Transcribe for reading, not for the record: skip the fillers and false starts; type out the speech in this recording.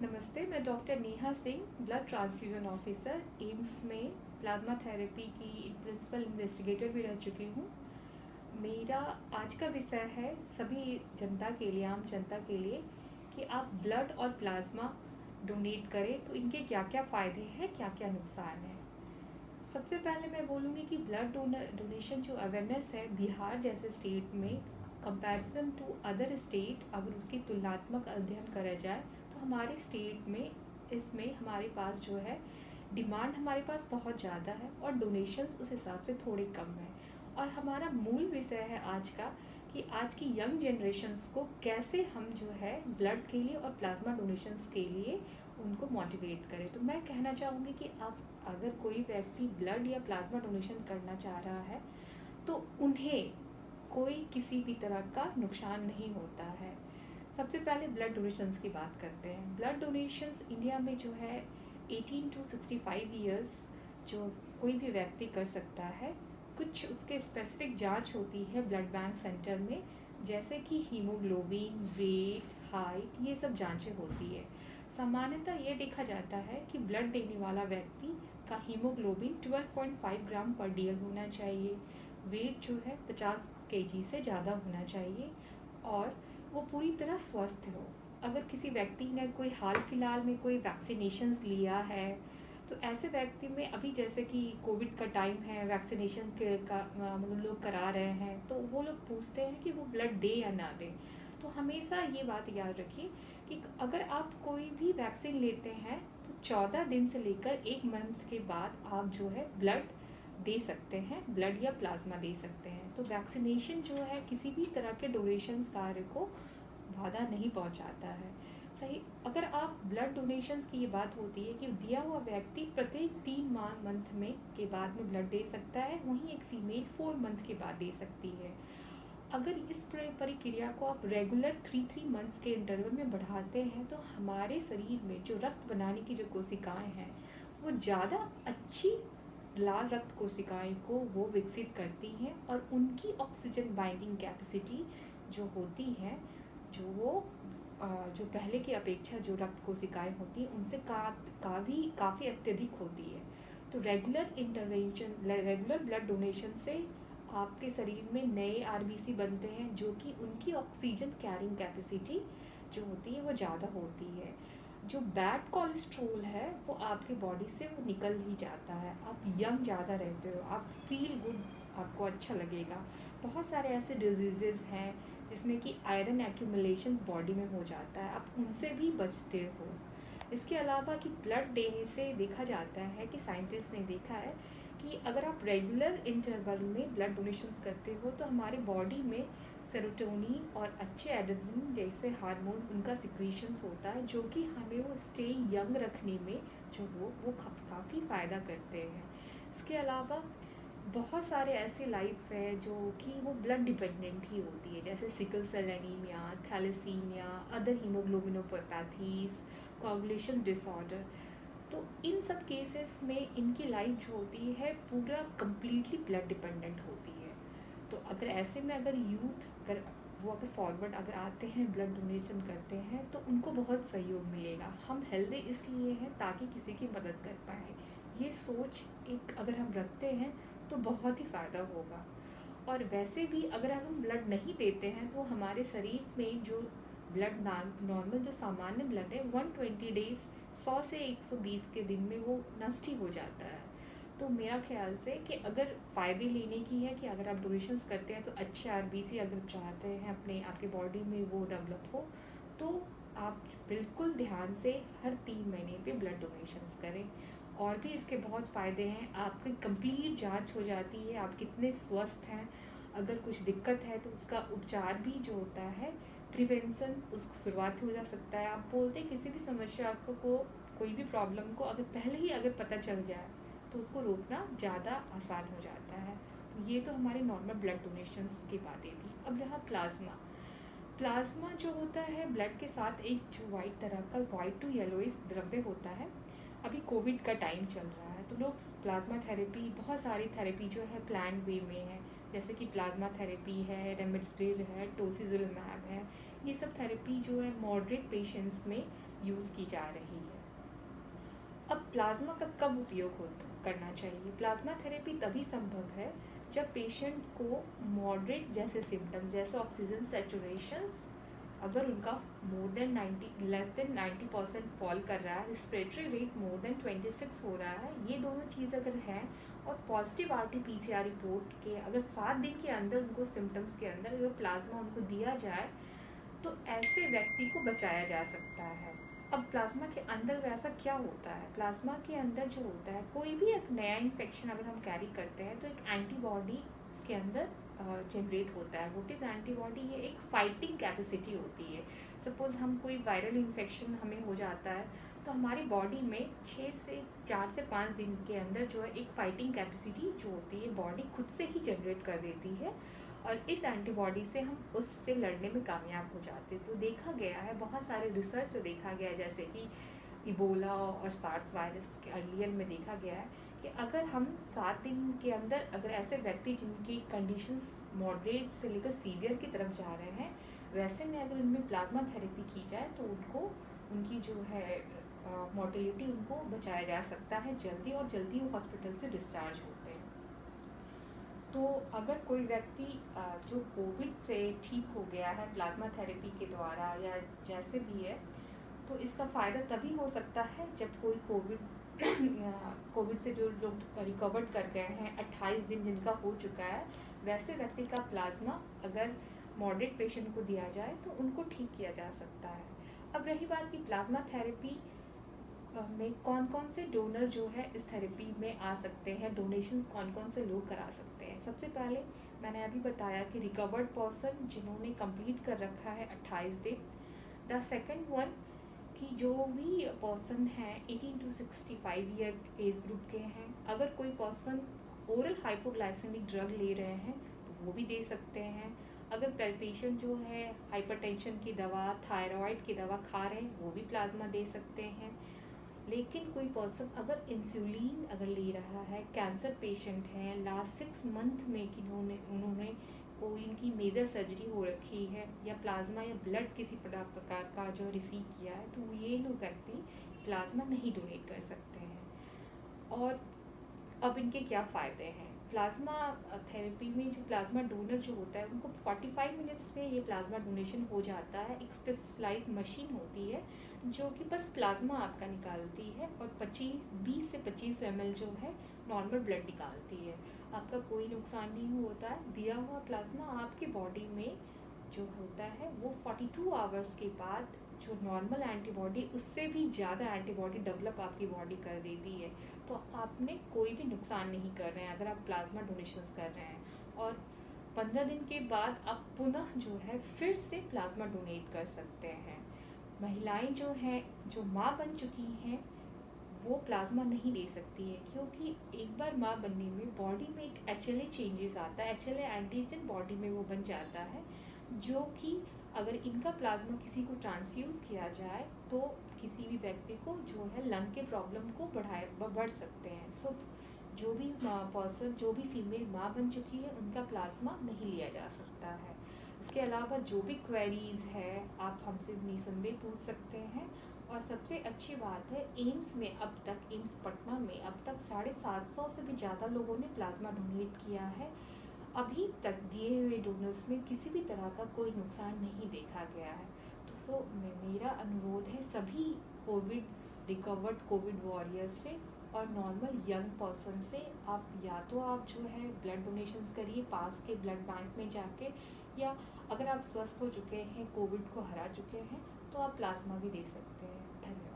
नमस्ते, मैं doctor Neha Singh, blood transfusion officer, AIIMS में प्लाज्मा थेरेपी की प्रिंसिपल इन्वेस्टिगेटर भी रह चुकी हूँ। मेरा आज का विषय है सभी जनता के लिए, आम जनता के लिए, कि आप ब्लड और प्लाज्मा डोनेट करें तो इनके क्या क्या फ़ायदे हैं, क्या क्या नुकसान हैं। सबसे पहले मैं बोलूँगी कि ब्लड डोनेशन जो अवेयरनेस है बिहार जैसे स्टेट में कंपैरिजन टू अदर स्टेट, अगर उसकी तुलनात्मक अध्ययन करा जाए तो हमारे स्टेट में इसमें हमारे पास जो है डिमांड हमारे पास बहुत ज़्यादा है और डोनेशंस उस हिसाब से थोड़े कम हैं। और हमारा मूल विषय है आज का कि आज की यंग जनरेशन्स को कैसे हम जो है ब्लड के लिए और प्लाज्मा डोनेशंस के लिए उनको मोटिवेट करें। तो मैं कहना चाहूँगी कि आप अगर कोई व्यक्ति ब्लड या प्लाज्मा डोनेशन करना चाह रहा है तो उन्हें कोई किसी भी तरह का नुकसान नहीं होता है। सबसे पहले ब्लड डोनेशंस की बात करते हैं। ब्लड डोनेशंस इंडिया में जो है 18 टू 65 ईयर्स जो कोई भी व्यक्ति कर सकता है। कुछ उसके स्पेसिफिक जांच होती है ब्लड बैंक सेंटर में, जैसे कि हीमोग्लोबिन, वेट, हाइट, ये सब जांचें होती है। सामान्यतः ये देखा जाता है कि ब्लड देने वाला व्यक्ति का हीमोग्लोबिन 12.5 ग्राम पर डीएल होना चाहिए, वेट जो है 50 केजी से ज़्यादा होना चाहिए और वो पूरी तरह स्वस्थ हो। अगर किसी व्यक्ति ने कोई हाल फिलहाल में कोई वैक्सीनेशंस लिया है तो ऐसे व्यक्ति में अभी जैसे कि कोविड का टाइम है, वैक्सीनेशन के का मतलब लोग करा रहे हैं, तो वो लोग पूछते हैं कि वो ब्लड दे या ना दे। तो हमेशा ये बात याद रखिए कि अगर आप कोई भी वैक्सीन लेते हैं तो 14 दिन से लेकर 1 मंथ के बाद आप जो है ब्लड दे सकते हैं, ब्लड या प्लाज्मा दे सकते हैं। तो वैक्सीनेशन जो है किसी भी तरह के डोनेशंस कार्य को बाधा नहीं पहुंचाता है। सही, अगर आप ब्लड डोनेशंस की ये बात होती है कि दिया हुआ व्यक्ति प्रत्येक 3 मंथ में के बाद में ब्लड दे सकता है, वहीं एक फीमेल 4 मंथ के बाद दे सकती है। अगर इस प्रक्रिया को आप रेगुलर 3 मंथ्स के इंटरवल में बढ़ाते हैं तो हमारे शरीर में जो रक्त बनाने की जो कोशिकाएं हैं वो ज़्यादा अच्छी लाल रक्त कोशिकाएं को वो विकसित करती हैं और उनकी ऑक्सीजन बाइंडिंग कैपेसिटी जो होती है, जो वो जो पहले की अपेक्षा जो रक्त कोशिकाएं होती हैं उनसे काफ़ी अत्यधिक होती है। तो रेगुलर ब्लड डोनेशन से आपके शरीर में नए आरबीसी बनते हैं जो कि उनकी ऑक्सीजन कैरिंग कैपेसिटी जो होती है वो ज़्यादा होती है। जो बैड कोलेस्ट्रोल है वो आपके बॉडी से वो निकल ही जाता है, आप यंग ज़्यादा रहते हो, आप फील गुड, आपको अच्छा लगेगा। बहुत सारे ऐसे डिजीज़ेज़ हैं जिसमें कि आयरन एक्यूमुलेशंस बॉडी में हो जाता है, आप उनसे भी बचते हो। इसके अलावा कि ब्लड देने से देखा जाता है कि साइंटिस्ट ने देखा है कि अगर आप रेगुलर इंटरवल में ब्लड डोनेशंस करते हो तो हमारे बॉडी में सेरोटोनिन और अच्छे एड्रेनलिन जैसे हार्मोन उनका सिक्रीशंस होता है जो कि हमें वो स्टे यंग रखने में जो वो काफ़ी फ़ायदा करते हैं। इसके अलावा बहुत सारे ऐसे लाइफ है जो कि वो ब्लड डिपेंडेंट ही होती है, जैसे sickle cell anaemia, thalassaemia, other haemoglobinopathies, coagulation disorder. तो इन सब केसेस में इनकी लाइफ जो होती है पूरा कम्प्लीटली ब्लड डिपेंडेंट होती है। तो अगर ऐसे में अगर यूथ अगर फॉरवर्ड अगर आते हैं, ब्लड डोनेशन करते हैं तो उनको बहुत सहयोग मिलेगा। हम हेल्दी इसलिए हैं ताकि किसी की मदद कर पाएँ, ये सोच एक अगर हम रखते हैं तो बहुत ही फ़ायदा होगा। और वैसे भी अगर हम ब्लड नहीं देते हैं तो हमारे शरीर में जो ब्लड नॉर्मल जो सामान्य ब्लड है 120 डेज 100 से 120 के दिन में वो नष्ट ही हो जाता है। तो मेरा ख्याल से कि अगर फ़ायदे लेने की है कि अगर आप डोनेशंस करते हैं तो अच्छे आरबीसी अगर चाहते हैं अपने आपके बॉडी में वो डेवलप हो तो आप बिल्कुल ध्यान से हर 3 महीने पे ब्लड डोनेशंस करें। और भी इसके बहुत फ़ायदे हैं, आपकी कंप्लीट जांच हो जाती है आप कितने स्वस्थ हैं। अगर कुछ दिक्कत है तो उसका उपचार भी जो होता है, प्रिवेंशन, उसको शुरुआत हो जा सकता है। आप बोलते हैं किसी भी समस्या को कोई भी प्रॉब्लम को अगर पहले ही अगर पता चल जाए तो उसको रोकना ज़्यादा आसान हो जाता है। तो ये तो हमारे नॉर्मल ब्लड डोनेशंस की बातें थी। अब रहा प्लाज्मा। प्लाज्मा जो होता है ब्लड के साथ एक जो वाइट तरह का वाइट टू येलोइश द्रव्य होता है। अभी कोविड का टाइम चल रहा है तो लोग प्लाज्मा थेरेपी, बहुत सारी थेरेपी जो है प्लान वे में है, जैसे कि प्लाज्मा थेरेपी है, रेमडेसिविर है, टोसिलिजुमैब है। ये सब थेरेपी जो है मॉडरेट पेशेंट्स में यूज़ की जा रही है। अब प्लाज्मा का कब उपयोग करना चाहिए? प्लाज्मा थेरेपी तभी संभव है जब पेशेंट को मॉडरेट जैसे सिम्टम, जैसे ऑक्सीजन सैचुरेशंस अगर उनका more than 90 less than 90% fall कर रहा है, रिस्पिरेटरी रेट मोर देन 26 हो रहा है, ये दोनों चीज़ अगर हैं और पॉजिटिव RT-PCR रिपोर्ट के अगर 7 दिन के अंदर उनको सिम्टम्स के अंदर अगर प्लाज्मा उनको दिया जाए तो ऐसे व्यक्ति को बचाया जा सकता है। अब प्लाज्मा के अंदर वैसा क्या होता है? प्लाज्मा के अंदर जो होता है, कोई भी एक नया इन्फेक्शन अगर हम कैरी करते हैं तो एक एंटीबॉडी उसके अंदर जनरेट होता है। What is antibody? ये एक फाइटिंग कैपेसिटी होती है। सपोज़ हम कोई वायरल इन्फेक्शन हमें हो जाता है तो हमारी बॉडी में 4 से 5 दिन के अंदर जो है एक फाइटिंग कैपेसिटी जो होती है बॉडी खुद से ही जनरेट कर देती है और इस एंटीबॉडी से हम उससे लड़ने में कामयाब हो जाते हैं। तो देखा गया है, बहुत सारे रिसर्च से देखा गया है, जैसे कि इबोला और सार्स वायरस के अर्लियर में देखा गया है कि अगर हम 7 दिन के अंदर अगर ऐसे व्यक्ति जिनकी कंडीशंस मॉडरेट से लेकर सीवियर की तरफ जा रहे हैं, वैसे में अगर उनमें प्लाज्मा थेरेपी की जाए तो उनको उनकी जो है मोर्टेलिटी उनको बचाया जा सकता है जल्दी, और जल्दी वो हॉस्पिटल से डिस्चार्ज होते हैं। तो अगर कोई व्यक्ति जो कोविड से ठीक हो गया है प्लाज्मा थेरेपी के द्वारा या जैसे भी है, तो इसका फ़ायदा तभी हो सकता है जब कोई कोविड से जो लोग रिकवर्ड कर गए हैं 28 दिन जिनका हो चुका है, वैसे व्यक्ति का प्लाज्मा अगर मॉडरेट पेशेंट को दिया जाए तो उनको ठीक किया जा सकता है। अब रही बात कि प्लाज्मा थेरेपी में कौन कौन से डोनर जो है इस थेरेपी में आ सकते हैं, डोनेशंस कौन कौन से लोग करा सकते हैं। सबसे पहले मैंने अभी बताया कि रिकवर्ड पर्सन जिन्होंने कंप्लीट कर रखा है 28 दिन। द सेकंड वन कि जो भी पर्सन हैं 18 to 65 ईयर एज ग्रुप के हैं, अगर कोई पर्सन ओरल हाइपोग्लाइसेमिक ड्रग ले रहे हैं तो वो भी दे सकते हैं। अगर पेशेंट जो है हाइपरटेंशन की दवा, थायराइड की दवा खा रहे हैं वो भी प्लाज्मा दे सकते हैं। लेकिन कोई पर्सन अगर इंसुलिन अगर ले रहा है, कैंसर पेशेंट हैं, लास्ट 6 मंथ में कि उन्होंने कोई इनकी मेजर सर्जरी हो रखी है या प्लाज्मा या ब्लड किसी प्रकार का जो रिसीव किया है, तो ये लोग व्यक्ति प्लाज्मा नहीं डोनेट कर सकते हैं। और अब इनके क्या फ़ायदे हैं? प्लाज्मा थेरेपी में जो प्लाज्मा डोनर जो होता है उनको 45 मिनट्स में ये प्लाज्मा डोनेशन हो जाता है। एक स्पेशलाइज्ड मशीन होती है जो कि बस प्लाज्मा आपका निकालती है और 20 से 25 ml जो है नॉर्मल ब्लड निकालती है। आपका कोई नुकसान नहीं होता है। दिया हुआ प्लाज्मा आपकी बॉडी में जो होता है वो 42 आवर्स के बाद जो नॉर्मल एंटीबॉडी उससे भी ज़्यादा एंटीबॉडी डेवलप आपकी बॉडी कर देती है। तो आपने कोई भी नुकसान नहीं कर रहे हैं अगर आप प्लाज्मा डोनेशंस कर रहे हैं। और 15 दिन के बाद आप पुनः जो है फिर से प्लाज्मा डोनेट कर सकते हैं। महिलाएं जो हैं जो माँ बन चुकी हैं वो प्लाज्मा नहीं दे सकती है, क्योंकि एक बार माँ बनने में बॉडी में एक HLA चेंजेस आता है, HLA एंटीजन बॉडी में वो बन जाता है, जो कि अगर इनका प्लाज्मा किसी को ट्रांसफ्यूज़ किया जाए तो किसी भी व्यक्ति को जो है लंग के प्रॉब्लम को बढ़ सकते हैं। सो जो भी पर्सन जो भी फीमेल माँ बन चुकी है उनका प्लाज्मा नहीं लिया जा सकता है। इसके अलावा जो भी क्वेरीज़ है आप हमसे निसंदेह पूछ सकते हैं। और सबसे अच्छी बात है, एम्स में अब तक, एम्स पटना में अब तक 750 से भी ज़्यादा लोगों ने प्लाज्मा डोनेट किया है। अभी तक दिए हुए डोनर्स में किसी भी तरह का कोई नुकसान नहीं देखा गया है। तो मेरा अनुरोध है सभी कोविड रिकवर्ड कोविड वॉरियर्स से और नॉर्मल यंग पर्सन से, आप या तो आप जो है ब्लड डोनेशंस करिए पास के ब्लड बैंक में जाके, या अगर आप स्वस्थ हो चुके हैं, कोविड को हरा चुके हैं, तो आप प्लाज्मा भी दे सकते हैं। धन्यवाद।